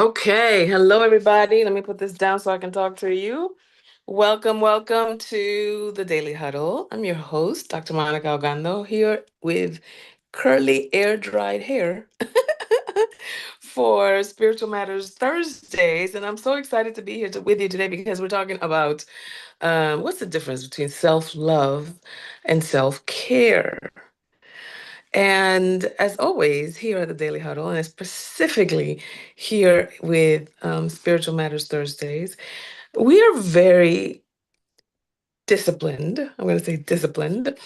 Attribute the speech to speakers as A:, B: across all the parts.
A: Okay, hello everybody. Let me put this down so I can talk to you. Welcome to the Daily Huddle. I'm your host, Dr. Monikah Ogando, here with curly air dried hair for Spiritual Matters Thursdays. And I'm so excited to be here with you today because we're talking about what's the difference between self-love and self-care. And as always, here at the Daily Huddle, and specifically here with Spiritual Matters Thursdays, we are very disciplined. I'm going to say disciplined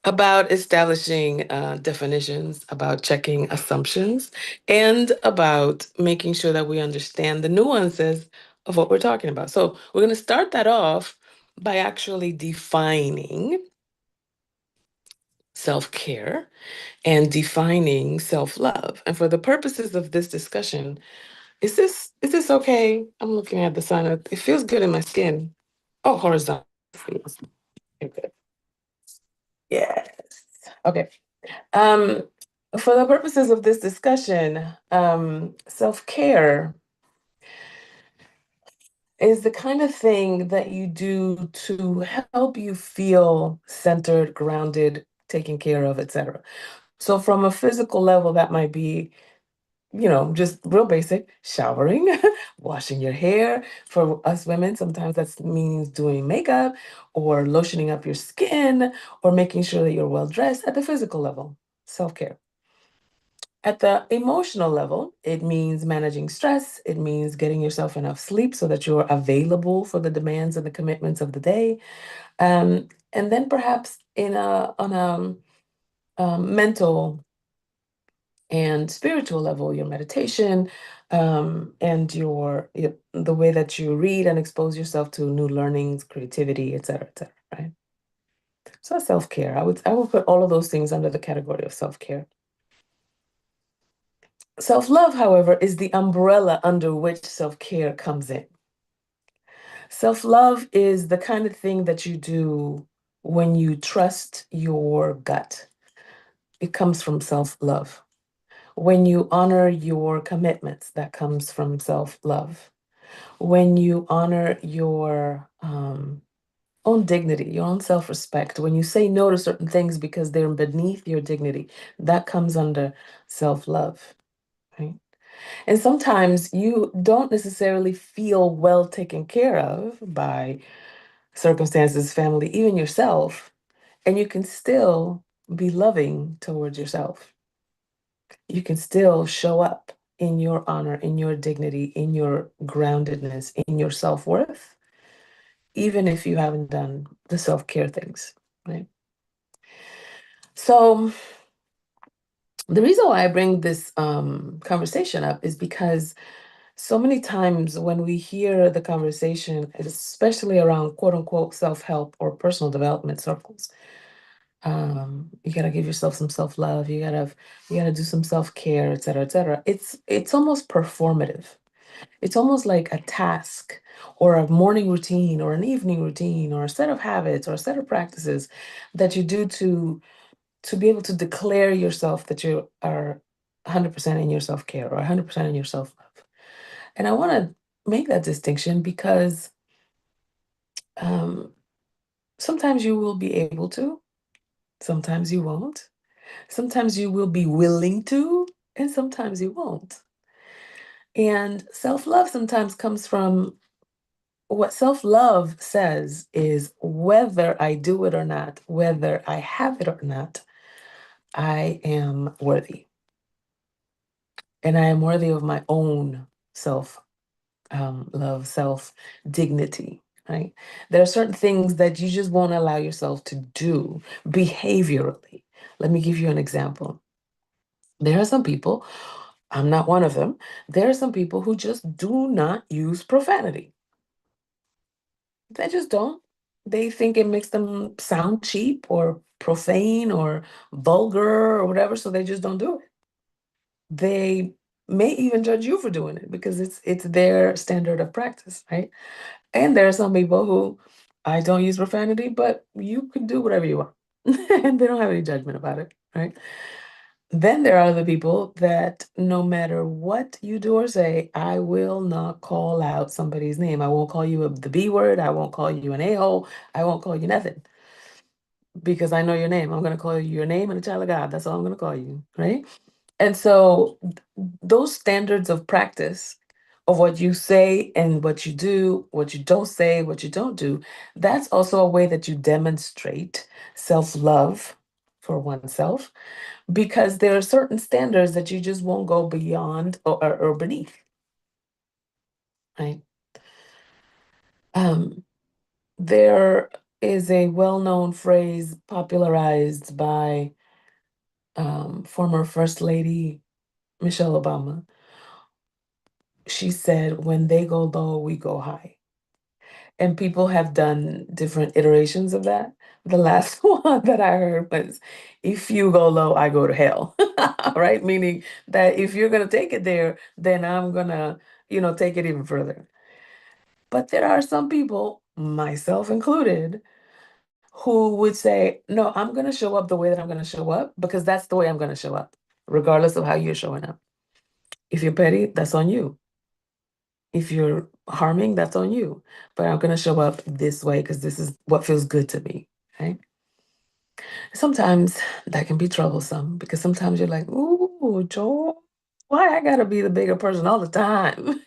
A: about establishing definitions, about checking assumptions, and about making sure that we understand the nuances of what we're talking about. So we're going to start that off by actually defining self-care and defining self-love. And for the purposes of this discussion, is this okay? I'm looking at the sun. It feels good in my skin. Oh, horizontal. Okay, good. Yes. Okay. Um, for the purposes of this discussion, self-care is the kind of thing that you do to help you feel centered, grounded, taken care of, etc. So from a physical level, that might be just real basic, showering, washing your hair. For us women, sometimes that means doing makeup or lotioning up your skin or making sure that you're well dressed at the physical level, self-care. At the emotional level, it means managing stress. It means getting yourself enough sleep so that you're available for the demands and the commitments of the day. And then perhaps on a mental and spiritual level, your meditation, and the way that you read and expose yourself to new learnings, creativity, et cetera, right? So self-care, I would put all of those things under the category of self-care. Self-love, however, is the umbrella under which self-care comes in. Self-love is the kind of thing that you do when you trust your gut. It comes from self-love. When you honor your commitments, that comes from self-love. When you honor your own dignity, your own self-respect, when you say no to certain things because they're beneath your dignity, that comes under self-love, right? And sometimes you don't necessarily feel well taken care of by circumstances, family, even yourself, and you can still be loving towards yourself. You can still show up in your honor, in your dignity, in your groundedness, in your self-worth, even if you haven't done the self-care things, right? So the reason why I bring this conversation up is because so many times when we hear the conversation, especially around quote unquote self-help or personal development circles, you gotta give yourself some self-love, you gotta do some self-care, et cetera, et cetera. It's almost performative. It's almost like a task or a morning routine or an evening routine or a set of habits or a set of practices that you do to be able to declare yourself that you are 100% in your self-care or 100% in your self-love. And I want to make that distinction because um, sometimes you will be able to, sometimes you won't. Sometimes you will be willing to, and sometimes you won't. And self-love sometimes comes from what self-love says is whether I do it or not, whether I have it or not, I am worthy. And I am worthy of my own self love, self dignity, right? There are certain things that you just won't allow yourself to do behaviorally. Let me give you an example. There are some people, I'm not one of them, there are some people who just do not use profanity. They just don't. They think it makes them sound cheap or profane or vulgar or whatever, so they just don't do it. They may even judge you for doing it because it's their standard of practice, right? And there are some people who I don't use profanity, but you can do whatever you want. And they don't have any judgment about it, right? Then there are the people that no matter what you do or say, I will not call out somebody's name. I won't call you the B word. I won't call you an a-hole. I won't call you nothing because I know your name. I'm going to call you your name and a child of God. That's all I'm going to call you, right? And so those standards of practice of what you say and what you do, what you don't say, what you don't do, that's also a way that you demonstrate self-love for oneself because there are certain standards that you just won't go beyond or beneath, right? Um, there is a well-known phrase popularized by former First Lady Michelle Obama. She said, when they go low, we go high. And people have done different iterations of that. The last one that I heard was, if you go low, I go to hell. Right? Meaning that if you're going to take it there, then I'm going to, take it even further. But there are some people, myself included, who would say, no, I'm going to show up the way that I'm going to show up because that's the way I'm going to show up, regardless of how you're showing up. If you're petty, that's on you. If you're harming, that's on you. But I'm going to show up this way because this is what feels good to me. Right? Sometimes that can be troublesome because sometimes you're like, ooh, Joel, why I got to be the bigger person all the time?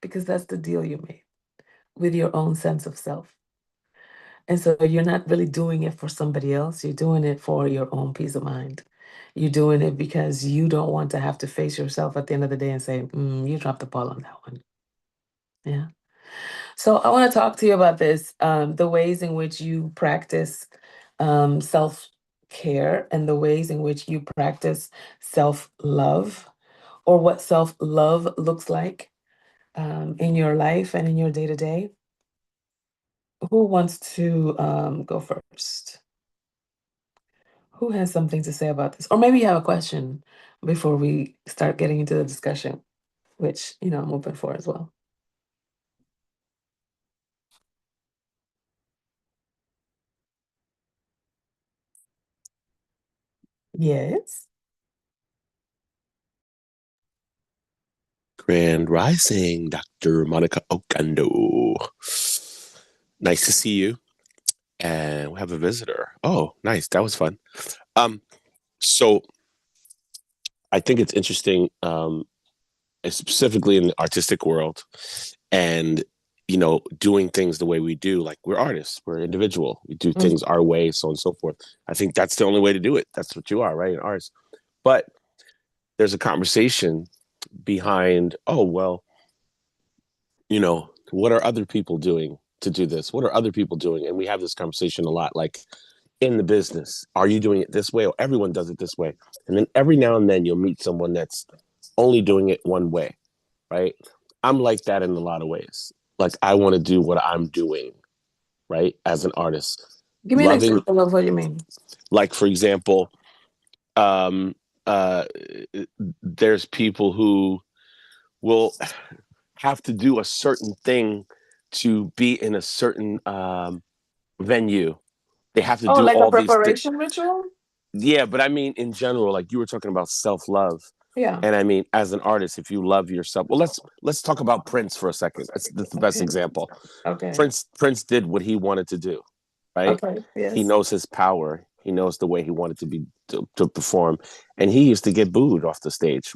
A: Because that's the deal you made with your own sense of self. And so you're not really doing it for somebody else. You're doing it for your own peace of mind. You're doing it because you don't want to have to face yourself at the end of the day and say, you dropped the ball on that one. Yeah. So I want to talk to you about this, the ways in which you practice self-care and the ways in which you practice self-love or what self-love looks like in your life and in your day-to-day. Who wants to go first? Who has something to say about this? Or maybe you have a question before we start getting into the discussion, which, I'm open for as well. Yes.
B: Grand Rising, Dr. Monikah Ogando. Nice to see you. And we have a visitor. Oh, nice. That was fun. Um, so I think it's interesting, specifically in the artistic world and doing things the way we do. Like we're artists, we're individual, we do things our way, so on and so forth. I think that's the only way to do it. That's what you are, right? An artist. But there's a conversation behind, oh, well, what are other people doing to do this? What are other people doing? And we have this conversation a lot, like in the business, are you doing it this way? Or everyone does it this way. And then every now and then you'll meet someone that's only doing it one way, right? I'm like that in a lot of ways. Like I want to do what I'm doing, right? As an artist,
A: Give me an
B: loving,
A: example of what you mean.
B: like, for example, um, uh, there's people who will have to do a certain thing to be in a certain venue. They have to
A: Oh,
B: do
A: like a
B: all these things.
A: preparation ritual?
B: Yeah, but I mean, in general, like you were talking about self-love,
A: Yeah.
B: and I mean, as an artist, if you love yourself, well, let's talk about Prince for a second. That's the best
A: Okay.
B: example.
A: Okay.
B: Prince did what he wanted to do, right?
A: Okay.
B: He
A: Yes.
B: knows his power. He knows the way he wanted to be to perform, and he used to get booed off the stage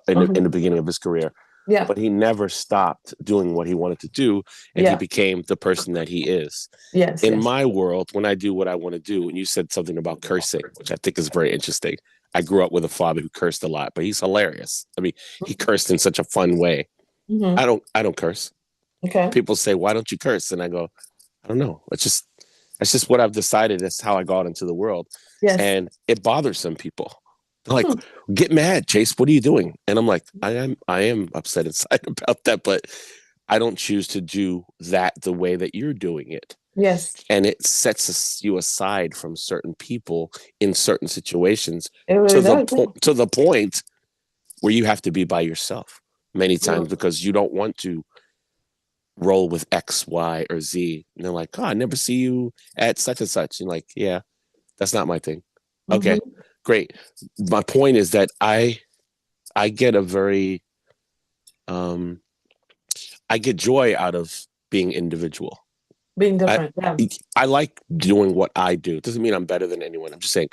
B: in the
A: Mhm.
B: beginning of his career,
A: Yeah.
B: but he never stopped doing what he wanted to do, and he
A: Yeah.
B: became the person that he is.
A: Yes.
B: In
A: Yes.
B: my world, when I do what I want to do, and you said something about cursing, which I think is very interesting. I grew up with a father who cursed a lot, but he's hilarious. I mean, he cursed in such a fun way.
A: Mm-hmm.
B: I don't curse.
A: Okay.
B: People say, "Why don't you curse?" And I go, "I don't know. That's just what I've decided. That's how I got into the world."
A: Yes.
B: And it bothers some people. They're like,
A: Hmm.
B: "Get mad, Chase. What are you doing?" And I'm like, I am upset inside about that, but I don't choose to do that the way that you're doing it.
A: Yes.
B: And it sets you aside from certain people in certain situations
A: It really
B: to the
A: does. Yeah.
B: point where you have to be by yourself many times
A: Mm.
B: because you don't want to roll with X, Y, or Z. And they're like, "Oh, I never see you at such and such." And like, yeah, that's not my thing. Okay,
A: Mhm.
B: Great. My point is that I get a very um I get joy out of being individual.
A: Being
B: I
A: different. Yeah.
B: I like doing what I do. It doesn't mean I'm better than anyone. I'm just saying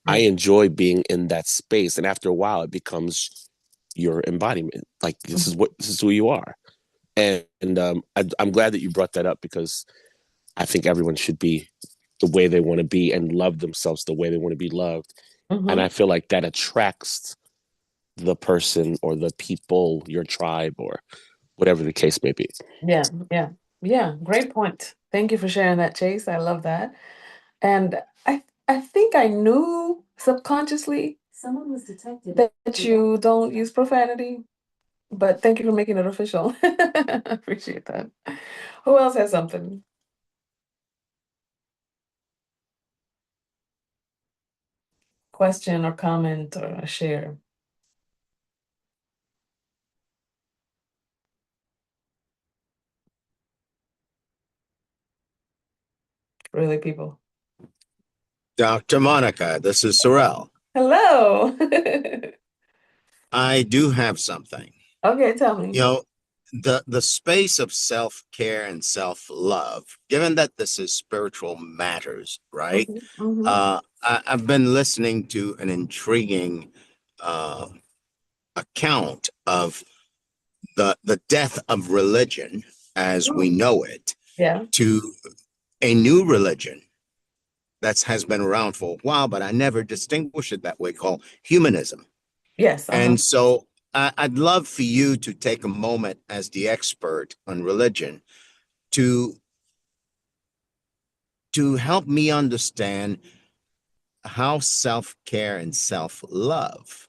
B: I
A: Right.
B: enjoy being in that space, and after a while, it becomes your embodiment. Like
A: Mhm.
B: this is who you are. I'm glad that you brought that up because I think everyone should be the way they want to be and love themselves the way they want to be loved. And I
A: Mhm.
B: feel like that attracts the person or the people, your tribe, or whatever the case may be.
A: Yeah. Yeah. Yeah. Great point. Thank you for sharing that, Chase. I love that. And I think I knew subconsciously someone was detected that you don't use profanity, but thank you for making it official. I appreciate that. Who else has something? Question or comment or a share? Really, people.
C: Dr. Monikah, this is Sorrel.
A: Hello.
C: I do have something.
A: Okay, tell me.
C: You know, the space of self-care and self-love, given that this is spiritual matters, right?
A: Hmm. Hmm.
C: I've been listening to an intriguing uh, account of the death of religion as we know it
A: Yeah.
C: to a new religion that has been around for a while, but I never distinguished it that way, called humanism.
A: Yes. Uh-huh.
C: And so I'd love for you to take a moment as the expert on religion to help me understand how self-care and self-love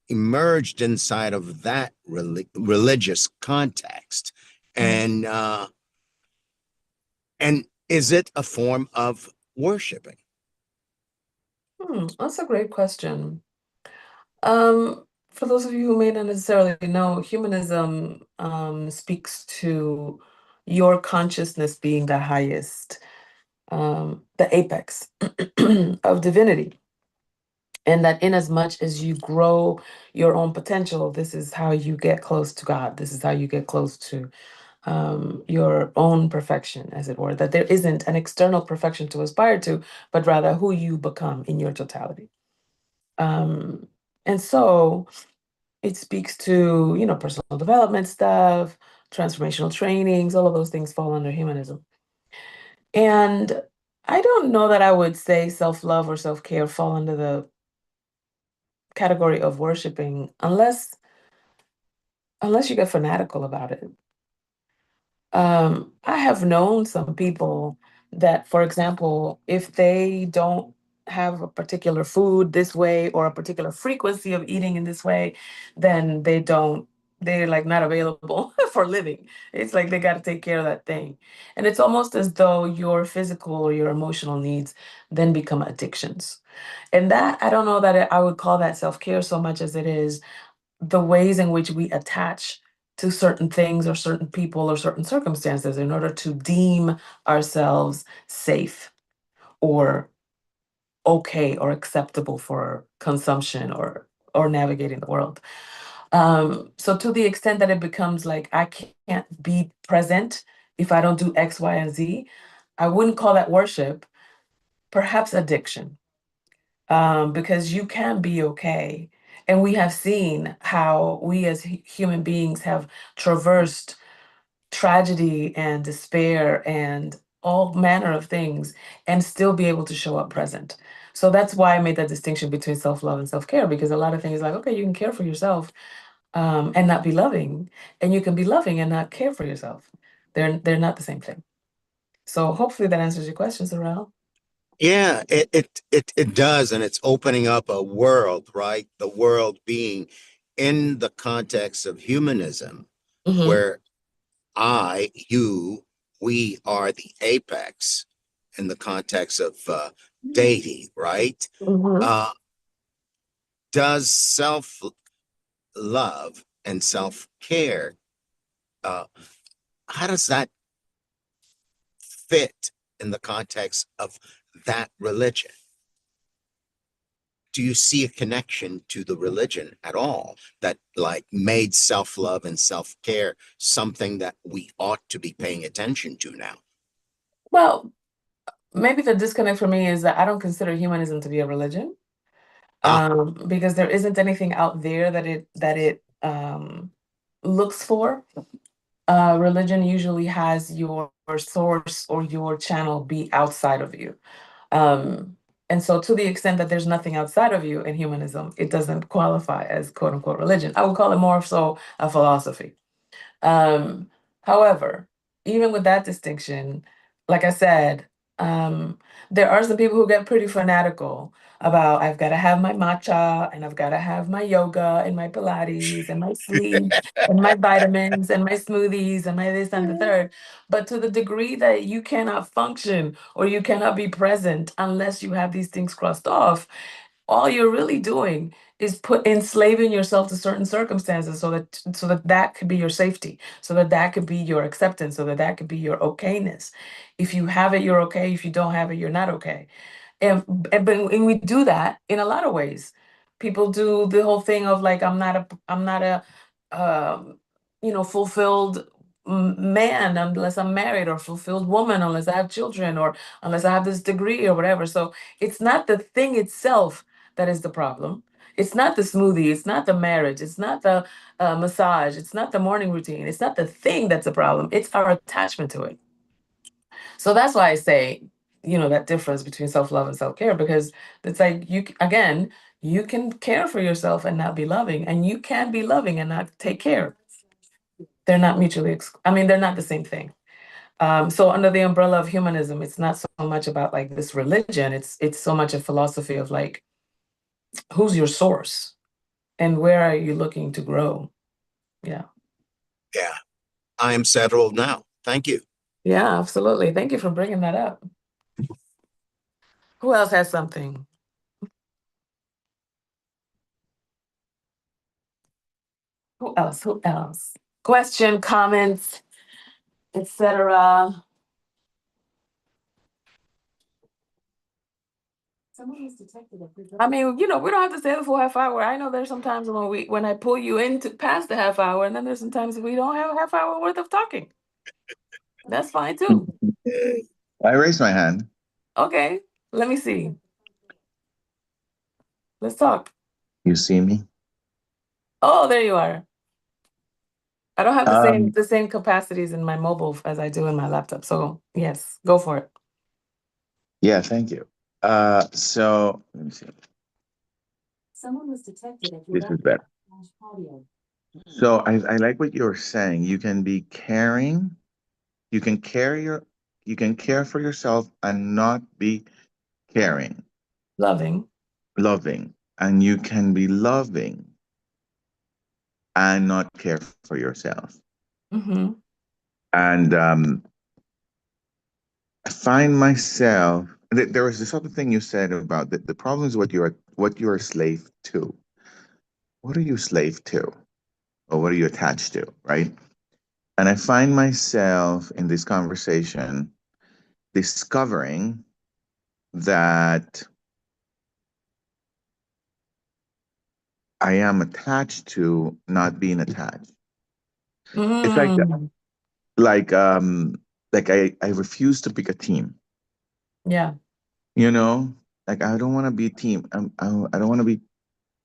C: emerged inside of that religious context.
A: Mhm.
C: And and is it a form of worshiping?
A: That's a great question. For those of you who may not necessarily know, humanism speaks to your consciousness being the highest, the apex of divinity. And that in as much as you grow your own potential, this is how you get close to God. This is how you get close to your own perfection, as it were. That there isn't an external perfection to aspire to, but rather who you become in your totality. Um, and so it speaks to, personal development stuff, transformational trainings, all of those things fall under humanism. And I don't know that I would say self-love or self-care fall under the category of worshiping unless you get fanatical about it. I have known some people that, for example, if they don't have a particular food this way or a particular frequency of eating in this way, then they're like not available for living. It's like they got to take care of that thing. And it's almost as though your physical or your emotional needs then become addictions. And that, I don't know that I would call that self-care so much as it is the ways in which we attach to certain things or certain people or certain circumstances in order to deem ourselves safe or okay or acceptable for consumption or navigating the world. So to the extent that it becomes like I can't be present if I don't do X, Y, and Z, I wouldn't call that worship, perhaps addiction, because you can be okay. And we have seen how we as human beings have traversed tragedy and despair and all manner of things and still be able to show up present. So that's why I made that distinction between self-love and self-care, because a lot of things like, okay, you can care for yourself and not be loving, and you can be loving and not care for yourself. They're not the same thing. So hopefully that answers your question, Sorrel.
C: Yeah, it does, and it's opening up a world, right? The world being in the context of humanism,
A: Mm-hmm.
C: where you, we are the apex in the context of deity, right?
A: Mm-hmm.
C: Uh, does self love and self care, uh, how does that fit in the context of that religion? do you see a connection to the religion at all that like made self-love and self-care something that we ought to be paying attention to now?
A: Well, maybe the disconnect for me is that I don't consider humanism to be a religion,
C: Ah,
A: because there isn't anything out there that it looks for. Religion usually has your source or your channel be outside of you. And so to the extent that there's nothing outside of you in humanism, it doesn't qualify as quote unquote religion. I would call it more so a philosophy. Um, However, even with that distinction, like I said, um, there are some people who get pretty fanatical about I've got to have my matcha and I've got to have my yoga and my Pilates and my sleep and my vitamins and my smoothies and my this and the third. But to the degree that you cannot function or you cannot be present unless you have these things crossed off, all you're really doing is put enslaving yourself to certain circumstances so that could be your safety, so that that could be your acceptance, so that that could be your okayness. If you have it, you're okay. If you don't have it, you're not okay. And we do that in a lot of ways. People do the whole thing of like I'm not a um, fulfilled man unless I'm married, or fulfilled woman unless I have children, or unless I have this degree or whatever. So it's not the thing itself that is the problem. It's not the smoothie. It's not the marriage. It's not the massage. It's not the morning routine. It's not the thing that's the problem. It's our attachment to it. So that's why I say, that difference between self-love and self-care, because it's like again, you can care for yourself and not be loving, and you can be loving and not take care. They're not I mean, they're not the same thing. So under the umbrella of humanism, it's not so much about like this religion. It's so much a philosophy of like, who's your source and where are you looking to grow? Yeah.
C: yeah, I am settled now. Thank you.
A: Yeah, absolutely. Thank you for bringing that up. Who else has something? Who else? Who else? Question, comments, etc. I mean, we don't have to stay the full half hour. I know there's some times when I pull you into past the half hour, and then there's some times we don't have a half hour worth of talking. That's fine too.
D: I raised my hand.
A: Okay, let me see. Let's talk.
D: You see me?
A: Oh, there you are. I don't have the same
D: Um,
A: the same capacities in my mobile as I do in my laptop. So yes, go for it.
D: yeah, thank you. So let me see. This is better. So I like what you're saying. You can be caring, you can you can care for yourself and not be caring,
A: Loving.
D: loving, and you can be loving and not care for yourself.
A: Mm-hmm.
D: And I find myself there was this other thing you said about the problem is what you're a slave to. What are you slave to? Or what are you attached to? Right. And I find myself in this conversation discovering that I am attached to not being attached. It's
A: Mm.
D: like like I refuse to pick a team.
A: Yeah.
D: You know, like I don't want to be a team. I don't want to be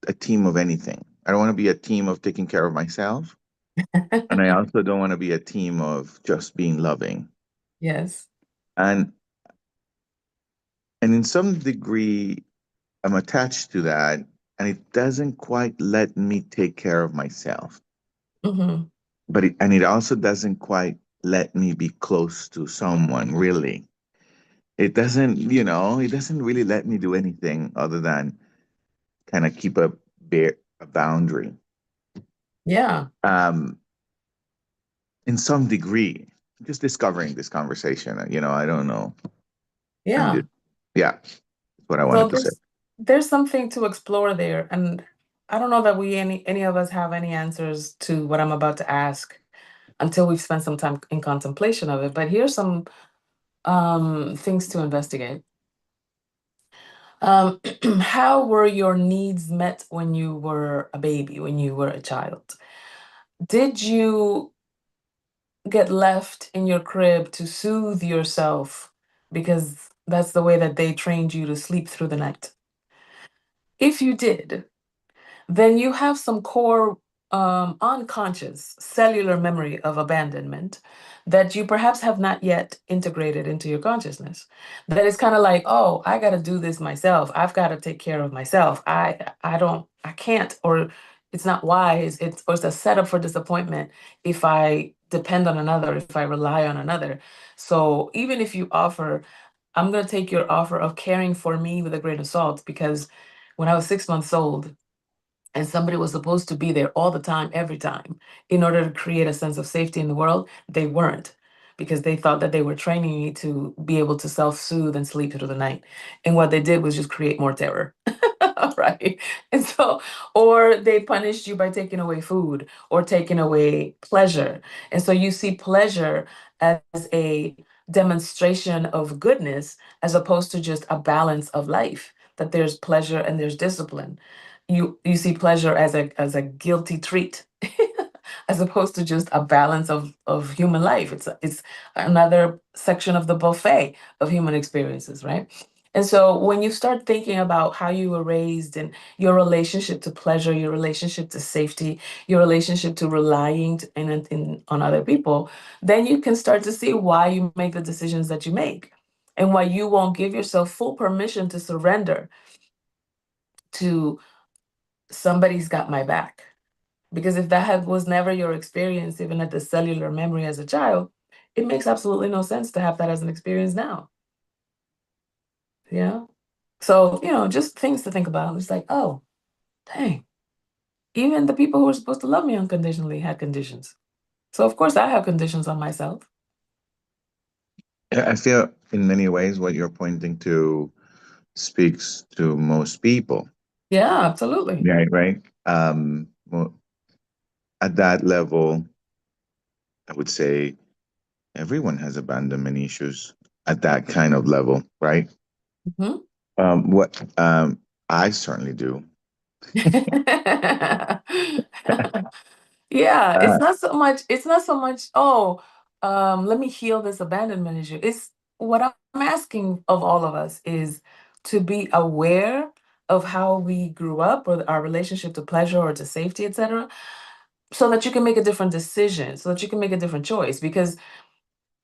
D: a team of anything. I don't want to be a team of taking care of myself, and I also don't want to be a team of just being loving.
A: Yes.
D: And and in some degree, I'm attached to that, and it doesn't quite let me take care of myself.
A: Mm-hmm.
D: But it also doesn't quite let me be close to someone really. It doesn't, it doesn't really let me do anything other than kind of keep a boundary.
A: Yeah.
D: Um, in some degree, just discovering this conversation, I don't know. I'm
A: Yeah.
D: just, yeah, that's what I
A: So
D: wanted to say.
A: there's something to explore there, and I don't know that we any of us have any answers to what I'm about to ask until we've spent some time in contemplation of it. But here's some things to investigate. How were your needs met when you were a baby, when you were a child? Did you get left in your crib to soothe yourself because that's the way that they trained you to sleep through the night? If you did, then you have some core unconscious cellular memory of abandonment that you perhaps have not yet integrated into your consciousness. That is kind of like, oh, I got to do this myself. I've got to take care of myself. I can't, or it's not wise. It's a setup for disappointment if I depend on another, if I rely on another. So even if you offer, I'm going to take your offer of caring for me with a grain of salt, because when I was 6 months old, and somebody was supposed to be there all the time, every time, in order to create a sense of safety in the world, they weren't, because they thought that they were training me to be able to self-soothe and sleep through the night. And what they did was just create more terror. Right. And so, or they punished you by taking away food or taking away pleasure. And so you see pleasure as a demonstration of goodness, as opposed to just a balance of life, that there's pleasure and there's discipline. You see pleasure as a guilty treat, as opposed to just a balance of human life. It's another section of the buffet of human experiences, right? And so when you start thinking about how you were raised and your relationship to pleasure, your relationship to safety, your relationship to relying on other people, then you can start to see why you make the decisions that you make, and why you won't give yourself full permission to surrender to somebody's got my back. Because if was never your experience, even at the cellular memory as a child, it makes absolutely no sense to have that as an experience now. Yeah. So, just things to think about. It's like, oh, dang, even the people who were supposed to love me unconditionally had conditions. So, of course, I have conditions on myself.
D: I feel in many ways what you're pointing to speaks to most people.
A: Yeah, absolutely.
D: Right, right. Well, at that level, I would say everyone has abandonment issues at that kind of level, right?
A: Mhm.
D: What I certainly do.
A: Yeah,
D: Uh,
A: it's not so much, oh, let me heal this abandonment issue. It's what I'm asking of all of us is to be aware of how we grew up, or our relationship to pleasure or to safety, etc., so that you can make a different decision, so that you can make a different choice. Because,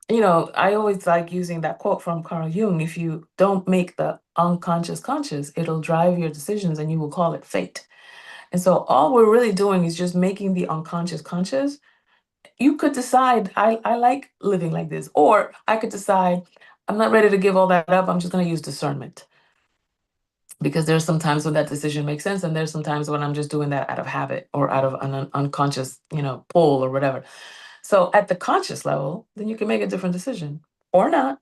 A: I always like using that quote from Carl Jung: if you don't make the unconscious conscious, it'll drive your decisions and you will call it fate. And so all we're really doing is just making the unconscious conscious. You could decide, I like living like this, or I could decide, I'm not ready to give all that up. I'm just going to use discernment. Because there's some times when that decision makes sense, and there's some times when I'm just doing that out of habit or out of an unconscious, pull or whatever. So at the conscious level, then you can make a different decision or not.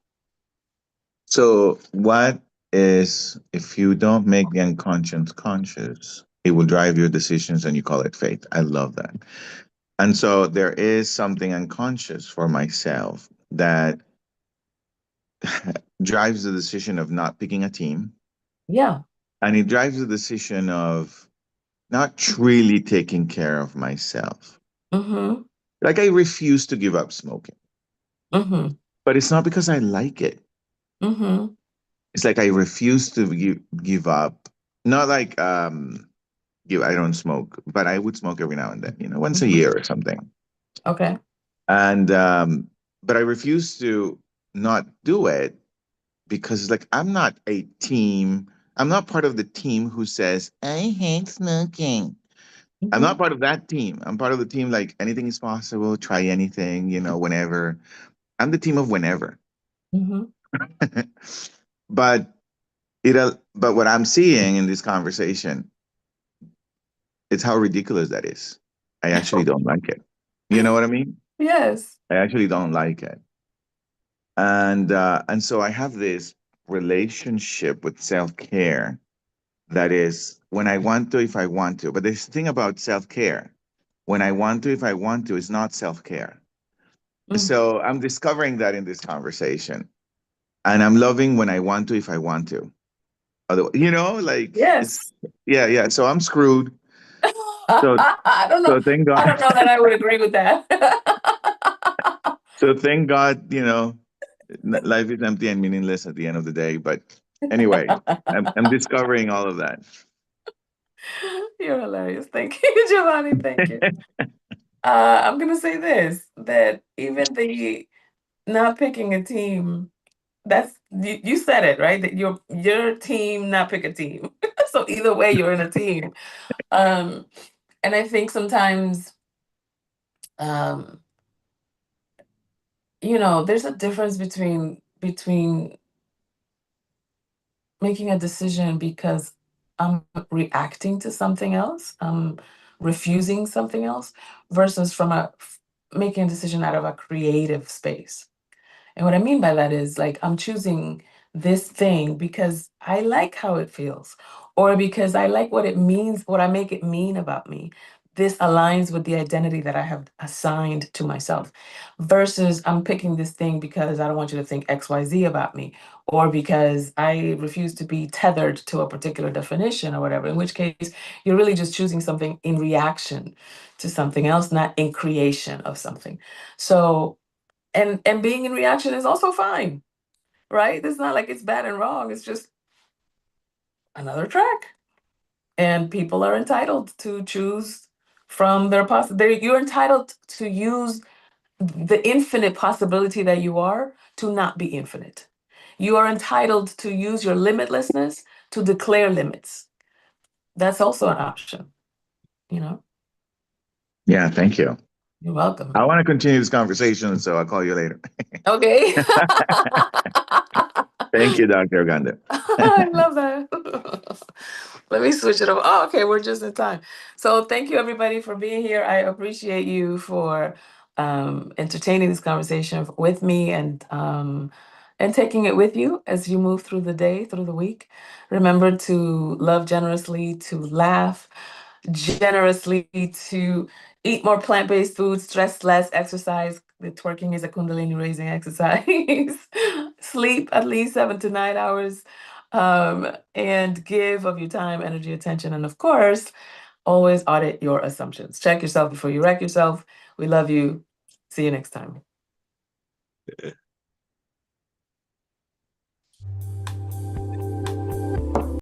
D: so what is if you don't make the unconscious conscious, it will drive your decisions and you call it fate. I love that. And so there is something unconscious for myself that drives the decision of not picking a team.
A: Yeah.
D: And it drives the decision of not really taking care of myself.
A: Mm-hmm.
D: Like I refuse to give up smoking,
A: Mm-hmm.
D: but it's not because I like it.
A: Mm-hmm.
D: It's like I refuse to give up. Not like I don't smoke, but I would smoke every now and then, once a
A: Mm-hmm.
D: year or something.
A: Okay.
D: And but I refuse to not do it because it's like I'm not a team. I'm not part of the team who says I hate smoking. I'm
A: Mm-hmm.
D: not part of that team. I'm part of the team like anything is possible, try anything, whenever. I'm the team of whenever.
A: Mm-hmm.
D: But but what I'm seeing in this conversation, it's how ridiculous that is. I actually don't like it. You know what I mean?
A: Yes.
D: I actually don't like it. And so I have this relationship with self-care that is when I want to, if I want to. But this thing about self-care, when I want to, if I want to, is not self-care.
A: Mm.
D: So I'm discovering that in this conversation. And I'm loving when I want to, if I want to. like it's
A: Yes.
D: yeah. So I'm screwed. So
A: I don't know.
D: so thank
A: I
D: God.
A: don't know that I would agree with that.
D: So thank God, life is empty and meaningless at the end of the day. But anyway, I'm discovering all of that.
A: You're hilarious. Thank you, Giovanni. Thank you. I'm gonna say this, that even the not picking a team, that's you said it, right? That your team not pick a team. So either way, you're in a team. Um, and I think sometimes um, there's a difference between making a decision because I'm reacting to something else, I'm refusing something else, versus making a decision out of a creative space. And what I mean by that is like I'm choosing this thing because I like how it feels, or because I like what it means, what I make it mean about me. This aligns with the identity that I have assigned to myself, versus I'm picking this thing because I don't want you to think XYZ about me, or because I refuse to be tethered to a particular definition or whatever, in which case you're really just choosing something in reaction to something else, not in creation of something. So and being in reaction is also fine, right? It's not like it's bad and wrong. It's just another track. And people are entitled to choose from their you're entitled to use the infinite possibility that you are to not be infinite. You are entitled to use your limitlessness to declare limits. That's also an option, you know?
D: Yeah, thank you.
A: You're welcome.
D: I want to continue this conversation, so I'll call you later.
A: Okay.
D: Thank you, Dr. Ogando.
A: I love that. Let me switch it over. Oh, okay, we're just in time. So thank you everybody for being here. I appreciate you for entertaining this conversation with me and taking it with you as you move through the day, through the week. Remember to love generously, to laugh generously, to eat more plant-based foods, stress less, exercise. The twerking is a Kundalini raising exercise. Sleep at least 7 to 9 hours, and give of your time, energy, attention, and of course, always audit your assumptions. Check yourself before you wreck yourself. We love you. See you next time.